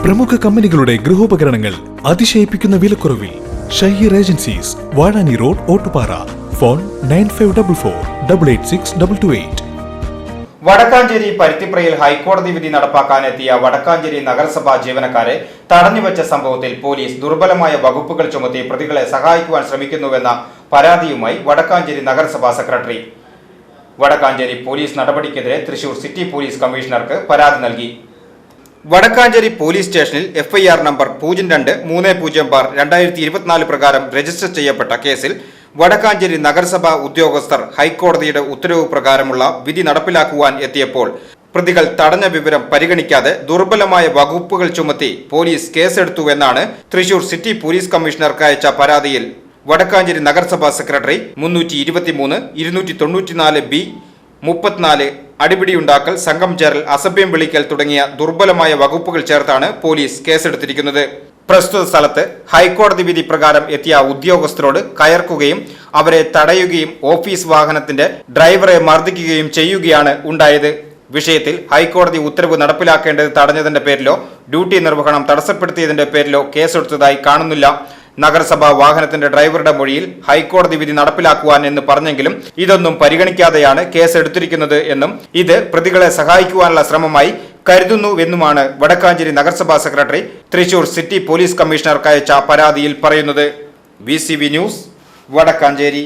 പ്രമുഖ കമ്പനികളുടെ ഗൃഹോപകരണങ്ങൾ അതിശയിപ്പിക്കുന്ന വിലക്കുറവിൽ. Shaheer agencies, Vazhani road, Ottupara. Phone 9544886228. Vadakkanchery പരുത്തിപ്രയിൽ ഹൈക്കോടതി വിധി നടപ്പാക്കാനെത്തിയ വടക്കാഞ്ചേരി നഗരസഭാ ജീവനക്കാരെ തടഞ്ഞുവച്ച സംഭവത്തിൽ പോലീസ് ദുർബലമായ വകുപ്പുകൾ ചുമത്തി പ്രതികളെ സഹായിക്കുവാൻ ശ്രമിക്കുന്നുവെന്ന പരാതിയുമായി വടക്കാഞ്ചേരി നഗരസഭാ സെക്രട്ടറി. വടക്കാഞ്ചേരി പോലീസ് നടപടിക്കെതിരെ തൃശൂർ സിറ്റി പോലീസ് കമ്മീഷണർക്ക് പരാതി നൽകി. വടക്കാഞ്ചേരി പോലീസ് സ്റ്റേഷനിൽ FIR നമ്പർ 0230/2024 പ്രകാരം രജിസ്റ്റർ ചെയ്യപ്പെട്ട കേസിൽ വടക്കാഞ്ചേരി നഗരസഭാ ഉദ്യോഗസ്ഥർ ഹൈക്കോടതിയുടെ ഉത്തരവ് പ്രകാരമുള്ള വിധി നടപ്പിലാക്കുവാൻ എത്തിയപ്പോൾ പ്രതികൾ തടഞ്ഞ വിവരം പരിഗണിക്കാതെ ദുർബലമായ വകുപ്പുകൾ ചുമത്തി പോലീസ് കേസെടുത്തുവെന്നാണ് തൃശൂർ സിറ്റി പോലീസ് കമ്മീഷണർക്ക് അയച്ച പരാതിയിൽ വടക്കാഞ്ചേരി നഗരസഭാ സെക്രട്ടറി 323, 294B, 34 അടിപിടിയുണ്ടാക്കൽ, സംഘം ചേരൽ, അസഭ്യം വിളിക്കൽ തുടങ്ങിയ ദുർബലമായ വകുപ്പുകൾ ചേർത്താണ് പോലീസ് കേസെടുത്തിരിക്കുന്നത്. പ്രസ്തുത സ്ഥലത്ത് ഹൈക്കോടതി വിധി പ്രകാരം എത്തിയ ഉദ്യോഗസ്ഥരോട് കയർക്കുകയും അവരെ തടയുകയും ഓഫീസ് വാഹനത്തിന്റെ ഡ്രൈവറെ മർദ്ദിക്കുകയും ചെയ്യുകയാണ് ഉണ്ടായത്. വിഷയത്തിൽ ഹൈക്കോടതി ഉത്തരവ് നടപ്പിലാക്കേണ്ടത് തടഞ്ഞതിന്റെ പേരിലോ ഡ്യൂട്ടി നിർവഹണം തടസ്സപ്പെടുത്തിയതിന്റെ പേരിലോ കേസെടുത്തതായി കാണുന്നില്ല. നഗരസഭാ വാഹനത്തിന്റെ ഡ്രൈവറുടെ മൊഴിയിൽ ഹൈക്കോടതി വിധി നടപ്പിലാക്കുവാൻ എന്ന് പറഞ്ഞെങ്കിലും ഇതൊന്നും പരിഗണിക്കാതെയാണ് കേസെടുത്തിരിക്കുന്നത് എന്നും ഇത് പ്രതികളെ സഹായിക്കുവാനുള്ള ശ്രമമായി കരുതുന്നുവെന്നുമാണ് വടക്കാഞ്ചേരി നഗരസഭാ സെക്രട്ടറി തൃശൂർ സിറ്റി പോലീസ് കമ്മീഷണർക്ക് അയച്ച പരാതിയിൽ പറയുന്നത്. VCV news, Vadakkanchery.